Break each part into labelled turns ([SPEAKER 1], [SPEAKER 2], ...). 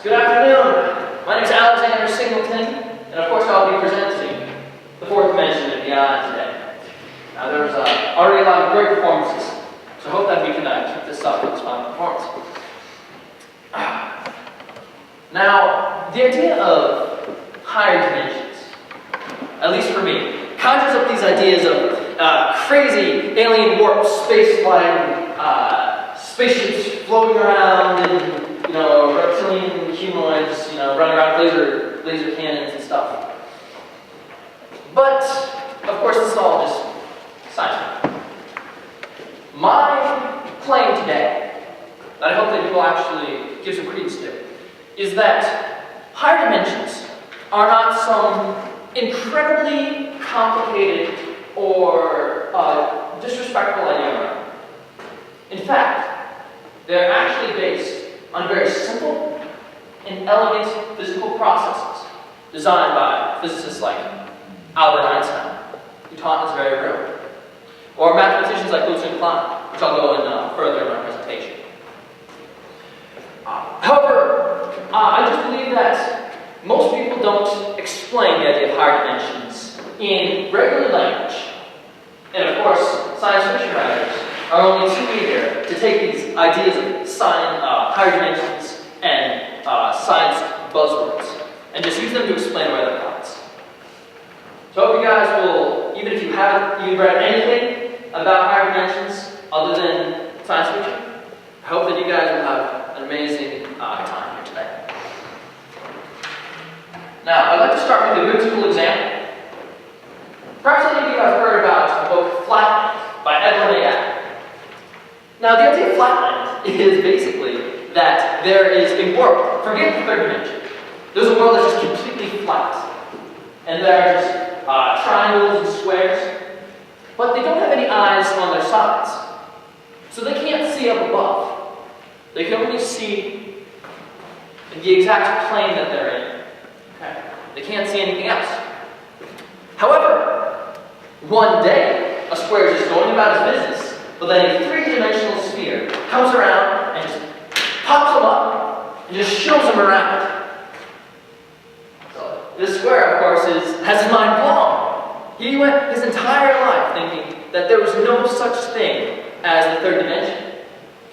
[SPEAKER 1] Good afternoon. My name is Singleton, and of course I'll be presenting the fourth dimension of beyond today. Now there's already a lot of great performances, so I hope that we can keep this up with this fun performance. Now, the idea of higher dimensions, at least for me, conjures up these ideas of crazy alien warp space-flying spaceships floating around and reptilian humanoids, running around with laser cannons and stuff. But, of course, this is all just science. My claim today, that I hope that you will actually give some credence to, is that higher dimensions are not some incredibly complicated or disrespectful idea. In fact, they're actually based on very simple and elegant physical processes designed by physicists like Albert Einstein, who taught in this very room, or mathematicians like Princeton, which I'll go in further in my presentation. However, I just believe that most people don't explain the idea of higher dimensions in regular language. And of course, science fiction writers are only too eager to take these ideas of science, higher dimensions and science buzzwords and just use them to explain away their thoughts. So I hope you guys will, even if you haven't even read anything about higher dimensions other than science fiction, I hope that you guys will have an amazing time here today. Now, I'd like to start with a good school example. Perhaps any of you have heard about the book Flatland by Edwin A. Adler. Now, the idea of flatland is basically that there is a world, forget the third dimension. There's a world that's just completely flat. And there are just triangles and squares, but they don't have any eyes on their sides. So they can't see up above. They can only see the exact plane that they're in. Okay? They can't see anything else. However, one day, a square is just going about its business, but then a three-dimensional sphere comes around and just pops them up and just shows them around. So this square, of course, has his mind blown. He went his entire life thinking that there was no such thing as the third dimension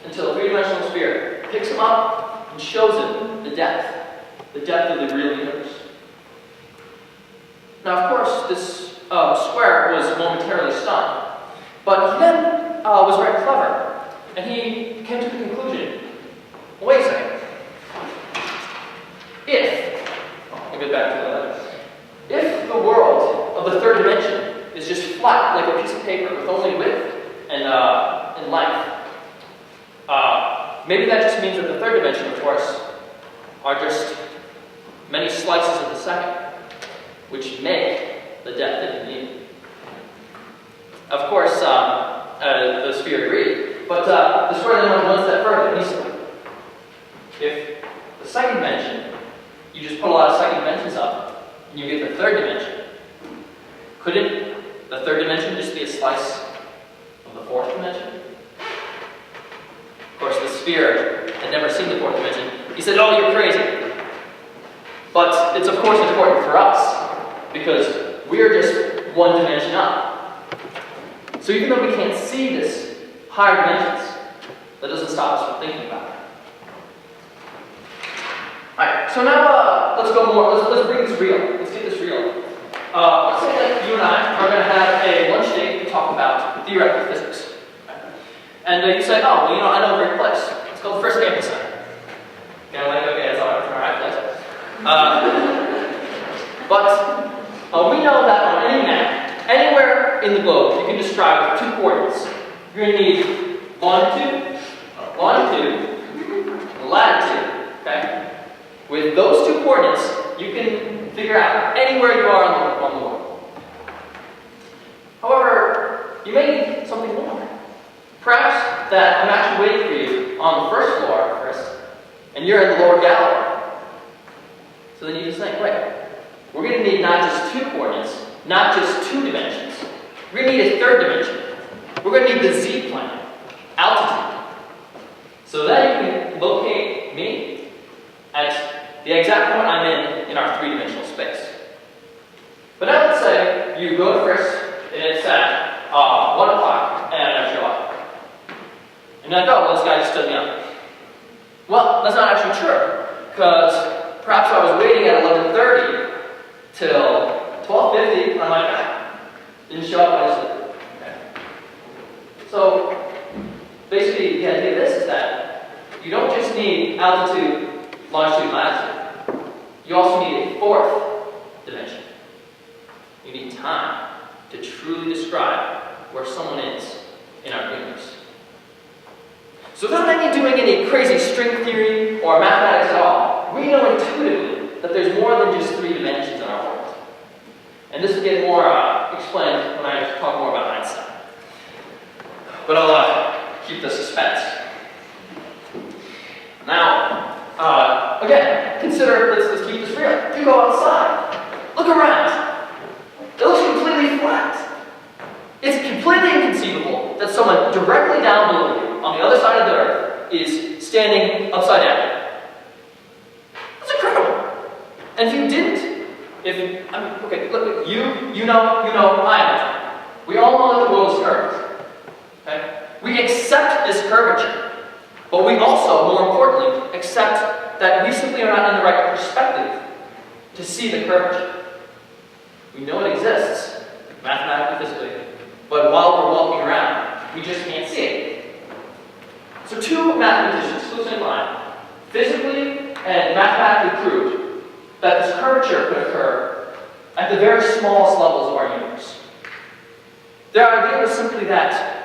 [SPEAKER 1] until a three-dimensional sphere picks him up and shows him the depth of the real universe. Now, of course, this square was momentarily stunned, but he then was very clever, and he came to the conclusion, wait a second, I'll get back to that, if the world of the third dimension is just flat, like a piece of paper with only width and length, maybe that just means that the third dimension, of course, are just many slices of the second, which make the depth that you need. Of course, the sphere agreed, but the square then went one step further. He said, if the second dimension, you just put a lot of second dimensions up, and you get the third dimension, couldn't the third dimension just be a slice of the fourth dimension? Of course, the sphere had never seen the fourth dimension. He said, oh, you're crazy. But it's of course important for us, because we're just one dimension up. So even though we can't see this higher dimensions, that doesn't stop us from thinking about it. Alright, so now let's go more, let's bring this real. Let's get this real. Let's say that you and I are going to have a lunch date to talk about theoretical physics. And you say, oh, well, I know a great place. It's called the First Campus Center. Okay, I'm like, okay, that's alright place. But we know that on any map, anywhere in the globe, you can describe with two coordinates. You're going to need longitude, and latitude. Okay? With those two coordinates, you can figure out anywhere you are on the world. However, you may need something more. Perhaps that I'm actually waiting for you on the first floor first, and you're in the lower gallery. So then you just think, wait, we're going to need not just two coordinates, not just two dimensions. We're going to need a third dimension. We're going to need the z-plane, altitude. So then you can locate me at the exact point I'm in our three-dimensional space. But now let's say you go to Frisk, and it's at 1 o'clock, and I never show up. And you're like, oh, well, this guy just stood me up. Well, that's not actually true, because perhaps I was waiting at 11:30 till 12:50, and I'm like, didn't show up, I just did. Okay. So, basically, the idea of this is that you don't just need altitude, longitude, and latitude. You also need a fourth dimension. You need time to truly describe where someone is in our universe. So without any doing any crazy string theory or mathematics at all, we know intuitively that there's more than just three dimensions in our world. And this will get more explained when I talk more about Einstein. But I'll keep the suspense. Now, again, consider, let's keep this real. You go outside, look around. It looks completely flat. It's completely inconceivable that someone directly down below you, on the other side of the earth, is standing upside down. That's incredible. And if you didn't, okay, look, you know, I know. We all know that the world is curved. Okay? We accept this curvature, but we also, more importantly, accept that we simply are not in the right perspective to see the curvature. We know it exists, mathematically, physically, but while we're walking around, we just can't see it. So two mathematicians, Singleton and Klein, physically and mathematically proved that this curvature could occur at the very smallest levels of our universe. Their idea was simply that,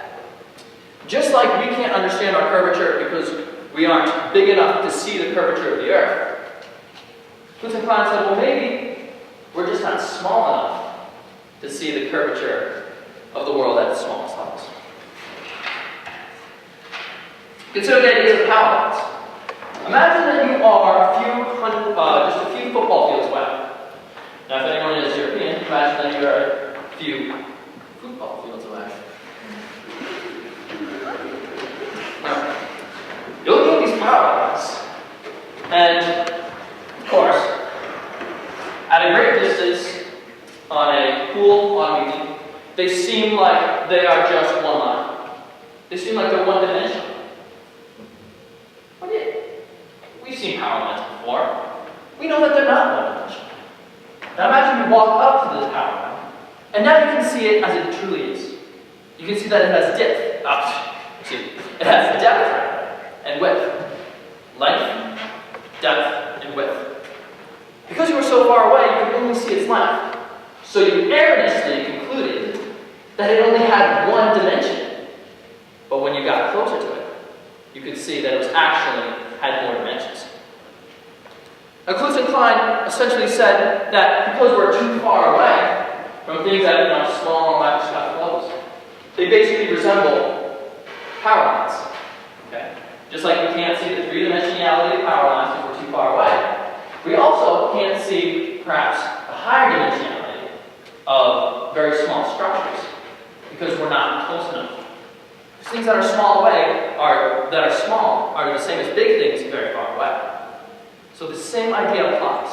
[SPEAKER 1] just like we can't understand our curvature because we aren't big enough to see the curvature of the Earth, Singleton and Klein said, well, maybe we're just not small enough to see the curvature of the world at the smallest levels. Consider the idea of power lines. Imagine that you are just a few football fields away. Now, if anyone is European, imagine that you are a few football fields away. Now, you're looking at these power lines, and of course, at a great distance, on a cool autumn evening, they seem like they are just one line. They seem like they're one-dimensional. We've seen power lines before. We know that they're not one-dimensional. Now imagine you walk up to this power line, and now you can see it as it truly is. You can see that it has depth. It has depth and width. Length, depth, and width. Because you were so far away, you could only see its length. So you erroneously concluded that it only had one dimension. But when you got closer to it, you could see that it was actually had more dimensions. Now, Singleton and Klein essentially said that because we're too far away from things at small microscopic levels, they basically resemble power lines. Okay? Just like we can't see the three-dimensionality of power lines because we're too far away, we also can't see perhaps the higher dimensionality of very small structures because we're not close enough. Things that are small away are the same as big things very far away. So the same idea applies.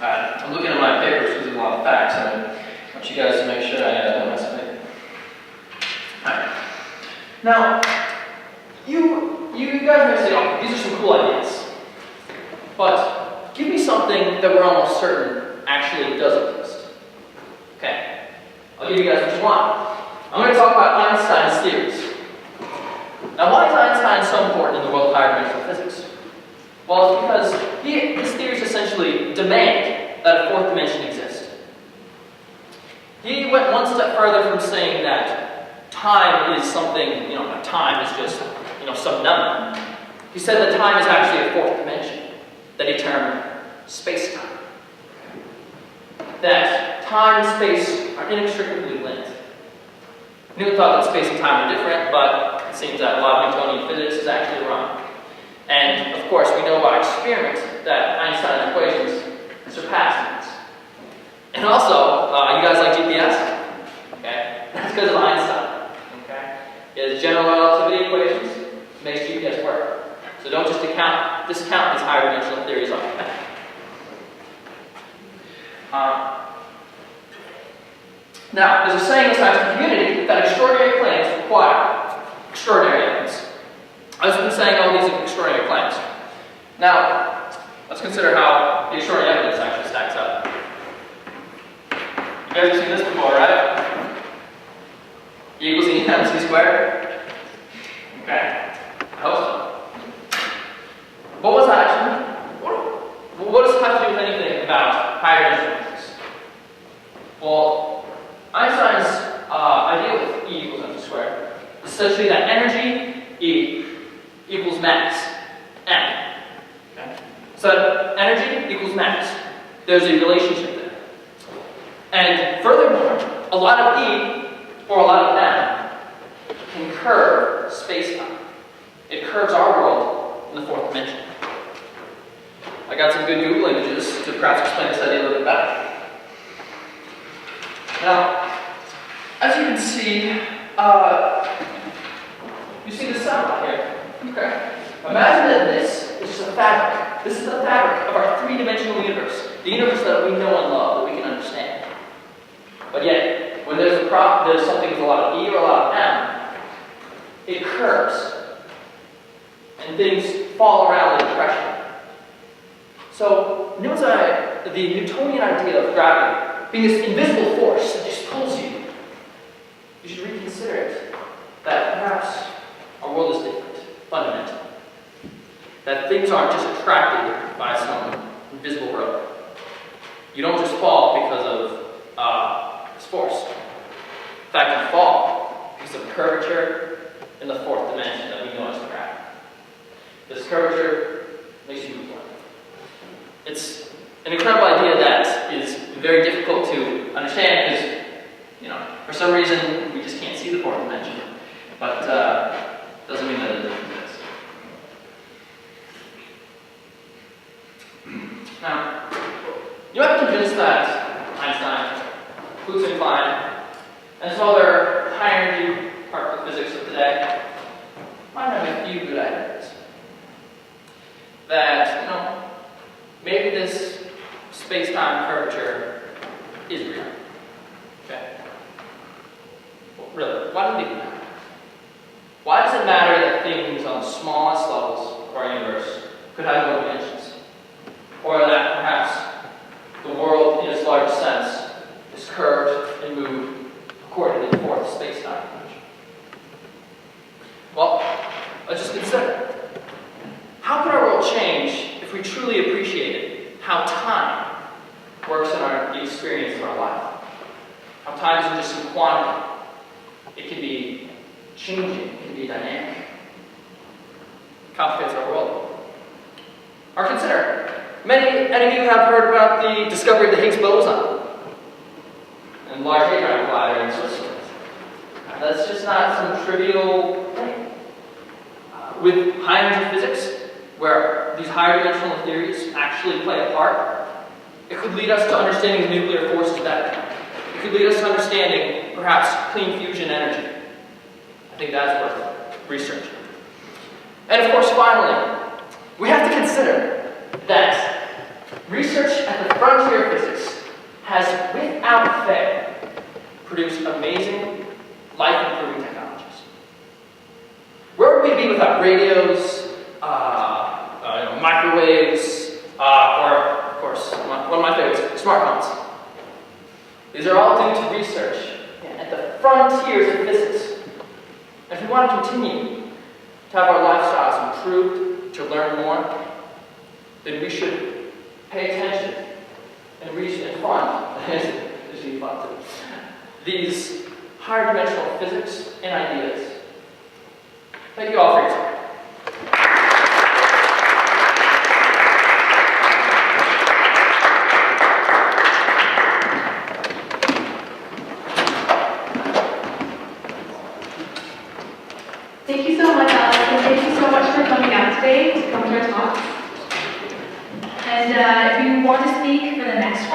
[SPEAKER 1] Alright, I'm looking at my papers because there's a lot of facts, and I want you guys to make sure I don't mess up anything. Alright. Now, you guys may say, oh, these are some cool ideas. But give me something that we're almost certain actually does exist. Okay. I'll give you guys what you want. I'm going to talk about Einstein's theories. Now, why is Einstein so important in the world of higher dimensional physics? Well, it's because his theories essentially demand that a fourth dimension exist. He went one step further from saying that time is something, time is just, some number. He said that time is actually a fourth dimension that he termed space-time. That time and space are inextricably linked. Newton thought that space and time are different, but it seems that a lot of Newtonian physics is actually wrong. And, of course, we know by experiment that Einstein's equations surpass these. And also, you guys like GPS? Okay? That's because of Einstein. Okay? His general relativity equations makes GPS work. So don't just discount these higher dimensional theories off the bat. Now, there's a saying in the scientific community that extraordinary claims require extraordinary evidence. I've been saying all these extraordinary claims. Now, let's consider how the extraordinary evidence actually stacks up. You guys have seen this before, right? E equals E times C squared? Okay. I hope so. What was that actually? What does it have to do with anything about higher dimensional physics? Well, Einstein's idea with E equals mc squared is essentially that energy, E, equals mass, M. Okay? So energy equals mass. There's a relationship there. And furthermore, a lot of E, or a lot of M, can curve space-time. It curves our world in the fourth dimension. I got some good Google images to perhaps explain this idea a little bit better. Now, as you can see, you see the sunlight here. Okay. Imagine that this is just a fabric. This is the fabric of our three-dimensional universe. The universe that we know and love, that we can understand. But yet, when there's something with a lot of E or a lot of M, it curves. And things fall around the depression. So, the Newtonian idea of gravity being this invisible force that just pulls you, you should reconsider it. That perhaps our world is different, fundamentally. That things aren't just attracted by some invisible rope. You don't just fall because of this force. In fact, you fall because of curvature in the fourth dimension that we know as gravity. This curvature makes you move on. It's an incredible idea that is very difficult to understand because, for some reason, we just can't see the fourth dimension. But doesn't mean that it doesn't exist. Now, you might be convinced that Einstein, Klein, and some other high-energy particle physics of today might have a few good ideas. That, maybe this space-time curvature is real. Okay? Well, really, why do we think that? Why does it matter that things on the smallest levels of our universe could have no dimensions? Or that perhaps the world in its largest sense is curved and moved according to the fourth space-time dimension? Well, let's just consider. How could our world change if we truly appreciated how time works in the experience of our life? How time isn't just some quantity. It can be changing, it can be dynamic. It complicates our world. Or consider, any of you have heard about the discovery of the Higgs boson and Large Hadron Collider in Switzerland. That's just not some trivial thing. With high-energy physics, where these higher dimensional theories actually play a part, it could lead us to understanding the nuclear forces better. It could lead us to understanding, perhaps, clean fusion energy. I think that's worth researching. And of course, finally, we have to consider that research at the frontier of physics has, without fail, produced amazing, life-improving technologies. Where would we be without radios, microwaves, or, of course, one of my favorites, smartphones? These are all due to research at the frontiers of physics. And if we want to continue to have our lifestyles improved, to learn more, then we should pay attention and fund these higher dimensional physics and ideas. Thank you all for your time.
[SPEAKER 2] Thank you so much, Alex, and thank you so much for coming out today to come to our talk. And if you want to speak for the next